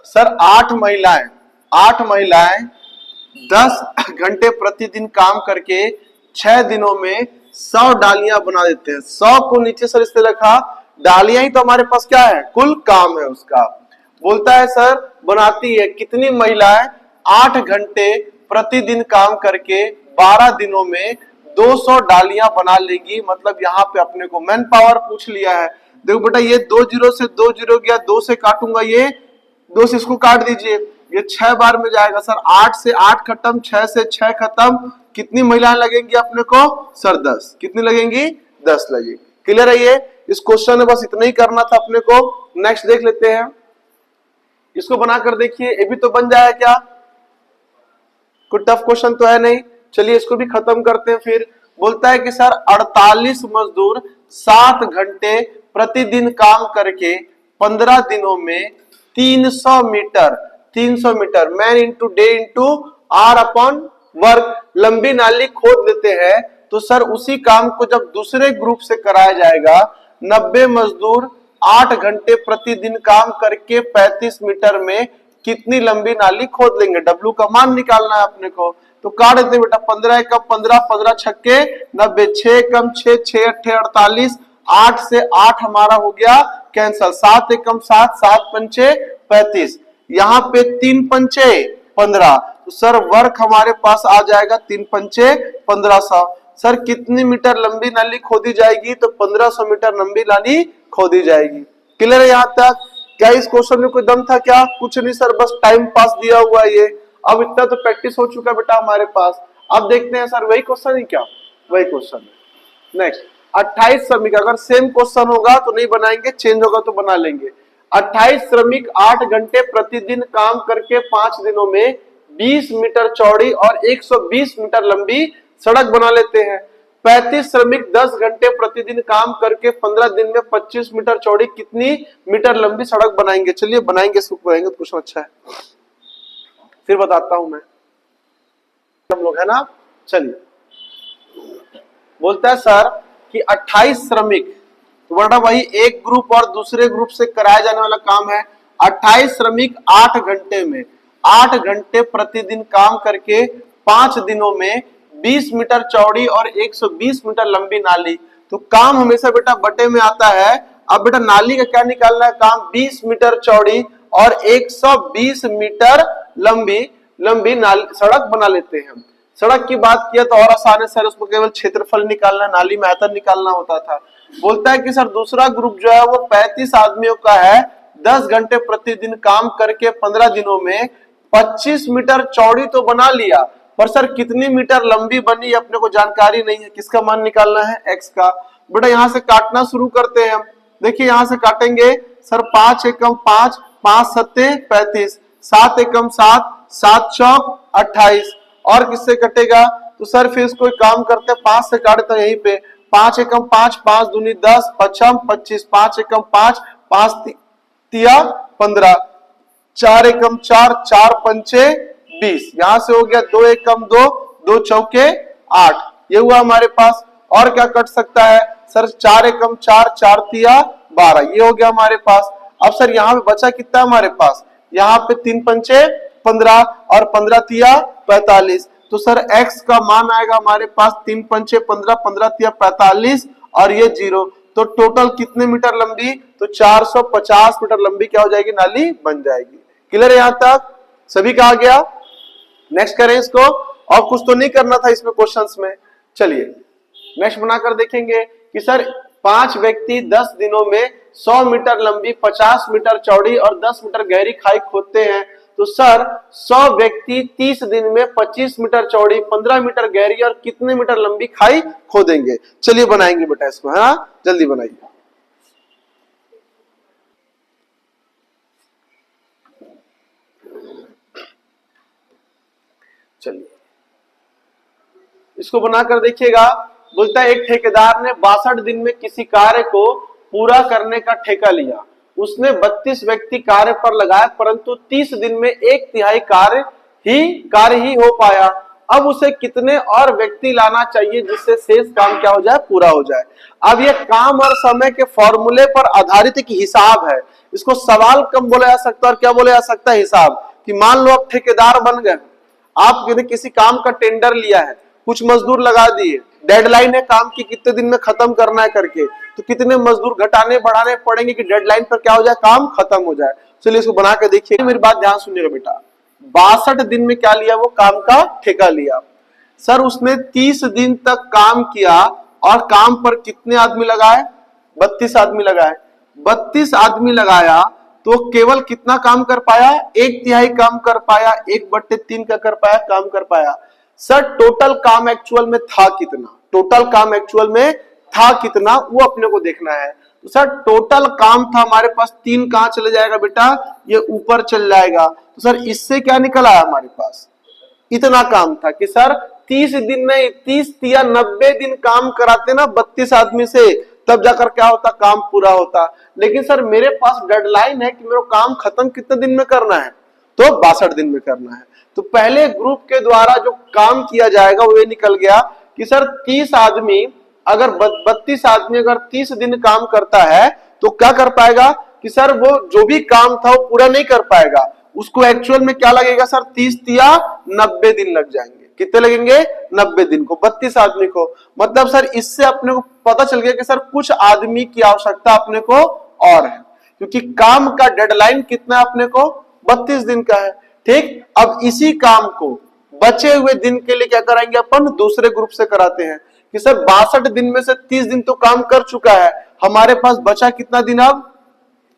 Sir 8 महिलाएं 10 घंटे प्रतिदिन काम करके 6 दिनों में 100 डालियां बना देते हैं। 100 को नीचे सर इससे रखा, डालियां ही तो हमारे पास क्या है, कुल काम है उसका। बोलता है सर बनाती है कितनी महिलाएं 8 घंटे प्रतिदिन काम करके 12 दिनों में 200 डालियां बना लेंगी। मतलब यहाँ पे अपने को मैन पावर पूछ लिया है। देखो बेटा ये 2 जीरो से 2 जीरो गया, 2 से काटूंगा, ये 2 से इसको काट दीजिए, ये 6 बार में जाएगा सर। 8 से 8 खत्म, 6 से 6 खत्म, कितनी महिलाएं लगेंगी अपने को सर 10। कितनी लगेंगी, 10 लगेगी। क्लियर है ये? इस क्वेश्चन में बस इतना ही करना था अपने को। नेक्स्ट देख लेते हैं, इसको बनाकर देखिए, ये भी तो बन जाए क्या, कोई टफ क्वेश्चन तो है नहीं। चलिए इसको भी खत्म करते हैं। फिर बोलता है कि सर 48 मजदूर 7 घंटे प्रतिदिन काम करके 15 दिनों में 300 metre man into day into R upon work लंबी नाली खोद लेते हैं। तो सर उसी काम को जब दूसरे ग्रुप से कराया जाएगा, 90 मजदूर 8 घंटे प्रतिदिन काम करके 35 मीटर में कितनी लंबी नाली खोद लेंगे। डब्ल्यू का मान निकालना है अपने को। तो काट देते बेटा, 15 एकम 15, 15 छक्के 90, 6 एकम 6, 6 अट्ठे 48, 8 से 8 हमारा हो गया कैंसल, 7 एकम 7, 7 पंचे 35, यहाँ पे 3 पंचे 15। तो सर वर्क हमारे पास आ जाएगा 3 पंचे 1500। सर कितनी मीटर लंबी नाली खोदी जाएगी, तो 1500 मीटर लंबी नाली खोदी जाएगी। क्लियर है यहाँ तक? क्या इस क्वेश्चन में कोई दम था क्या? कुछ नहीं सर, बस टाइम पास दिया हुआ है ये। अब इतना तो प्रैक्टिस हो चुका है बेटा हमारे पास। अब देखते हैं सर वही क्वेश्चन है क्या, वही क्वेश्चन है। नेक्स्ट 28 श्रमिक, अगर सेम क्वेश्चन होगा तो नहीं बनाएंगे, चेंज होगा तो बना लेंगे। 28 श्रमिक 8 घंटे प्रतिदिन काम करके 5 दिनों में 20 मीटर चौड़ी और 120 मीटर लंबी सड़क बना लेते हैं। 35 श्रमिक 10 घंटे प्रतिदिन काम करके 15 दिन में 25 मीटर चौड़ी कितनी मीटर लंबी सड़क बनाएंगे। चलिए बनाएंगे, इसको बनाएंगे तो कुछ अच्छा है, फिर बताता हूं मैं, हम लोग है ना। चलिए बोलता है सर कि 28 श्रमिक, तो बेटा वही एक ग्रुप और दूसरे ग्रुप से कराया जाने वाला काम है। 28 श्रमिक 8 घंटे में 8 घंटे प्रतिदिन काम करके 5 दिनों में 20 मीटर चौड़ी और 120 मीटर लंबी नाली। तो काम हमेशा बेटा बटे में आता है। अब बेटा नाली का क्या निकालना है, काम 20 मीटर चौड़ी और 120 मीटर लंबी नाली सड़क बना लेते हैं। सड़क की बात किया तो और आसान है सर, उसको केवल क्षेत्रफल निकालना, नाली में आयतन निकालना होता था। बोलता है कि सर दूसरा ग्रुप जो है वो 35 आदमियों का है, 10 घंटे प्रतिदिन काम करके 15 दिनों में 25 मीटर चौड़ी तो बना लिया, पर सर कितनी मीटर लंबी बनी अपने को जानकारी नहीं है। किसका मान निकालना है, एक्स का। बेटा यहां से काटना शुरू करते हैं हम। देखिए यहां से काटेंगे सर, 5 एकम 5, 5 सत्ते 35, 7 एकम 7, 7 चौक 28, और किससे कटेगा, तो सर फिर इसको काम करते हैं, 5 से काटते हैं यहीं पे। 5 एकम 5, 5 दूनी 10, 5 25, 5 एकम 5, 5 तिया 15, 4 एकम 4, 4 पंचे 20, यहां से हो गया 2 एकम 2, 2 चौके 8, ये हुआ हमारे पास। और क्या कट सकता है सर, 4 एकम 4, 4 तिया 12, ये हो गया हमारे पास। अब सर यहाँ पे बचा कितना हमारे पास, यहाँ पे 3 पंचे 15 और 15 तिया 45। तो सर x का मान आएगा हमारे पास 3 पंचे 15, 15 तिया 45 और ये 0। तो टोटल कितने मीटर लंबी, तो 450 मीटर लंबी क्या हो जाएगी, नाली बन जाएगी। क्लियर है यहाँ तक, सभी का आ गया। नेक्स्ट करें इसको, और कुछ तो नहीं करना था इसमें क्वेश्चंस में। चलिए नेक्स्ट बनाकर देखेंगे कि सर 5 व्यक्ति 10 दिनों में 100 मीटर लंबी, 50 मीटर चौड़ी और 10 मीटर गहरी खाई खोदते हैं। तो सर 100 व्यक्ति 30 दिन में 25 मीटर चौड़ी, 15 मीटर गहरी और कितने मीटर लंबी खाई खोदेंगे। चलिए बनाएंगे बेटा इसको, है ना, जल्दी बनाइए। चलिए इसको बनाकर देखिएगा। बोलता है एक ठेकेदार ने 62 दिन में किसी कार्य को पूरा करने का ठेका लिया। उसने 32 व्यक्ति कार्य पर लगाए, परंतु 30 दिन में 1/3 कार्य ही हो पाया। अब उसे कितने और व्यक्ति लाना चाहिए जिससे शेष काम क्या हो जाए, पूरा हो जाए। अब ये काम और समय के फॉर्मूले पर आधारित एक हिसाब है, इसको सवाल कम बोला जा सकता है और क्या बोला जा सकता है, हिसाब। कि मान लो आप ठेकेदार बन गए, आपने किसी काम का टेंडर लिया है, कुछ मजदूर लगा दिए, डेडलाइन है काम की कितने दिन में खत्म करना है करके, तो कितने मजदूर घटाने बढ़ाने पड़ेंगे कि डेडलाइन पर क्या हो जाए, काम खत्म हो जाए। चलिए इसको बना के देखिए, मेरी बात ध्यान सुनिएगा बेटा। 62 दिन में क्या लिया, वो काम का ठेका लिया। सर उसने 30 दिन तक काम किया और काम पर कितने आदमी लगाए, 32 आदमी लगाए। 32 आदमी लगाया तो केवल कितना काम कर पाया, 1/3 काम कर पाया, 1/3 का कर पाया, काम कर पाया। सर टोटल काम एक्चुअल में था कितना, टोटल काम एक्चुअल में था कितना, वो अपने को देखना है। तो सर टोटल काम था हमारे पास 3, कहां चले जाएगा बेटा, ये ऊपर चल जाएगा। तो सर इससे क्या निकल आया हमारे पास, इतना काम था कि सर 30 दिन में 30 या 90 दिन काम कराते ना 32 आदमी से, तब जाकर क्या होता, काम पूरा होता। लेकिन सर मेरे पास डेडलाइन है कि मेरा काम खत्म कितने दिन में करना है, तो 62 दिन में करना है। तो पहले ग्रुप के द्वारा जो काम किया जाएगा वो ये निकल गया कि सर 30 आदमी अगर 32 आदमी अगर 30 दिन काम करता है तो क्या कर पाएगा कि सर वो जो भी काम था वो पूरा नहीं कर पाएगा, उसको एक्चुअल में क्या लगेगा सर, 30 या 90 दिन लग जाएंगे। कितने लगेंगे, 90 दिन को 32 आदमी को। मतलब सर इससे अपने को पता चल गया कि सर कुछ आदमी की आवश्यकता अपने को और है, क्योंकि काम का डेडलाइन कितना अपने को 32 दिन का है। ठीक, अब इसी काम को बचे हुए दिन के लिए क्या कराएंगे अपन, दूसरे ग्रुप से कराते हैं कि सर 62 दिन में से 30 दिन तो काम कर चुका है, हमारे पास बचा कितना दिन, अब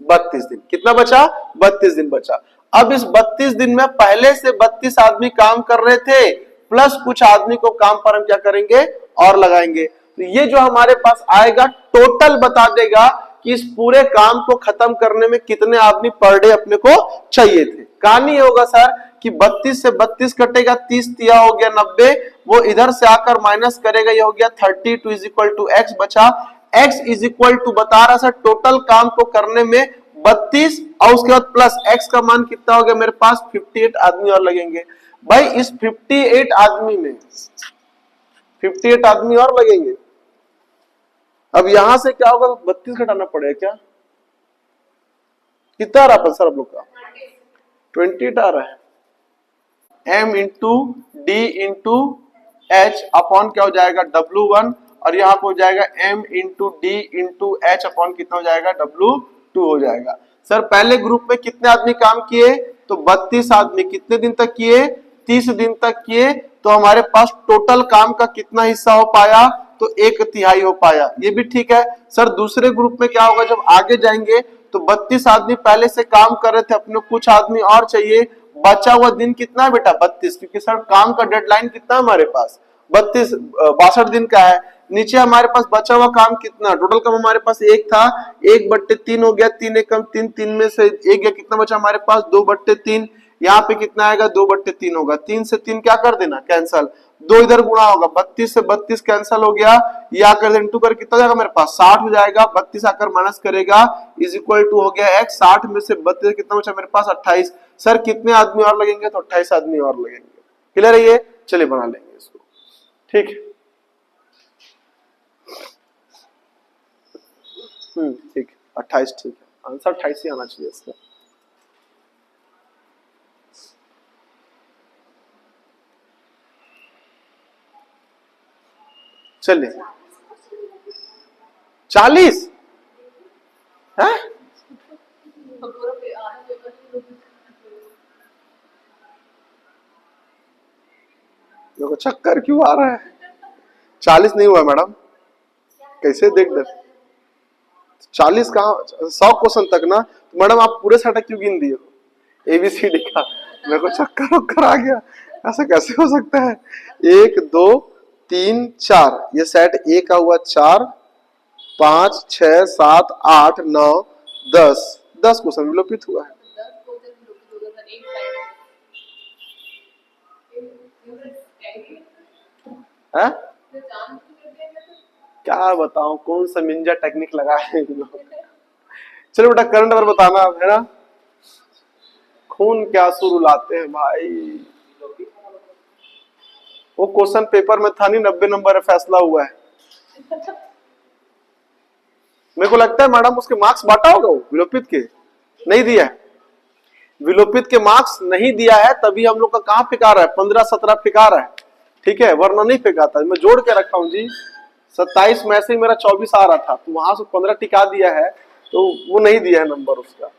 32 दिन। कितना बचा, 32 दिन बचा। अब इस 32 दिन में पहले से 32 आदमी काम कर रहे थे, प्लस कुछ आदमी को काम पर हम क्या करेंगे, और लगाएंगे। तो ये जो हमारे पास आएगा टोटल बता देगा कि इस पूरे काम को खत्म करने में कितने आदमी पर डे अपने को चाहिए थे। कहानी होगा सर कि 32 से 32 कटेगा, 30 तिया हो गया 90, वो इधर से आकर माइनस करेगा, ये हो गया 32 इज इक्वल टू एक्स बचा। एक्स इज इक्वल टू बता रहा सर टोटल काम को करने में 32 और उसके बाद प्लस एक्स का मान कितना हो गया मेरे पास, 58 आदमी और लगेंगे। भाई इस 58 आदमी में 58 आदमी और लगेंगे। अब यहां से क्या होगा, 32 घटाना पड़ेगा क्या, कितना आ रहा सर आप लोग का, 28 आ रहा है। m into D into H upon क्या हो जाएगा, W1, और यहाँ पे हो जाएगा m into D into H upon कितना हो जाएगा, W2 हो जाएगा। सर पहले ग्रुप में कितने आदमी काम किए, तो 32 आदमी कितने दिन तक किए, 30 दिन तक किए। तो हमारे पास टोटल काम का कितना हिस्सा हो पाया, तो 1/3 हो पाया, ये भी ठीक है। सर दूसरे ग्रुप में क्या होगा, जब आगे जाएंगे तो 32 आदमी पहले से काम कर रहे थे, अपने कुछ आदमी और चाहिए, बचा हुआ दिन कितना है बेटा, 32, क्योंकि सर काम का डेडलाइन कितना हमारे पास 62 दिन का है। नीचे हमारे पास बचा हुआ काम कितना, टोटल काम हमारे पास 1 था, 1/3 हो गया, 3 एक कम 3, 3 में से 1 गया, कितना बचा हमारे पास 2/3। यहाँ पे कितना आएगा, 2/3 होगा, 3 से 3 क्या कर देना, कैंसल, 2 इधर गुणा होगा, 32 से 32 कैंसल हो गया, ये आकर इंटू कर कितना जाएगा मेरे पास 60 हो जाएगा, 32 आकर माइनस करेगा इज इक्वल टू हो गया x, 60 में से 32 कितना बचा मेरे पास 28। सर कितने आदमी और लगेंगे, तो 28 आदमी और लगेंगे। क्लियर है ये, चलिए बना लेंगे इसको। ठीक, ठीक 28, ठीक है, आंसर 28 ही आना चाहिए इसका। चलिए 40 है, देखो चक्कर क्यों आ रहा है, 40 नहीं हुआ मैडम, कैसे देख दे 40 कहाँ, 100 क्वेश्चन तक ना, तो मैडम आप पूरे सेट क्यों गिन दिए, ABCD का, मेरे को चक्कर आ गया, ऐसा कैसे हो सकता है। 1 2 3 4, ये सेट ए का हुआ 4 5 6 7 8 9 10 क्वेश्चन विलोपित हुआ है। है? क्या बताऊं कौन सा निंजा टेक्निक लगा है चलो बेटा करंट अफेयर बताना है ना, खून क्या सुर लाते हैं भाई, वो क्वेश्चन पेपर में था नहीं, 90 नंबर है, फैसला हुआ है। मेरे को लगता है मैडम उसके मार्क्स बांटा होगा वो विलोपित के, नहीं दिया है, विलोपित के मार्क्स नहीं दिया है, तभी हम लोग का कहाँ फेंका रहा है, 15-17 फेंका रहा है, ठीक है, वरना नहीं फेंका था। मैं जोड़ के रखा हूं जी, 27 में से मेरा 24 आ रहा था, तो वहां से 15 टिका दिया है, तो वो नहीं दिया है नंबर उसका।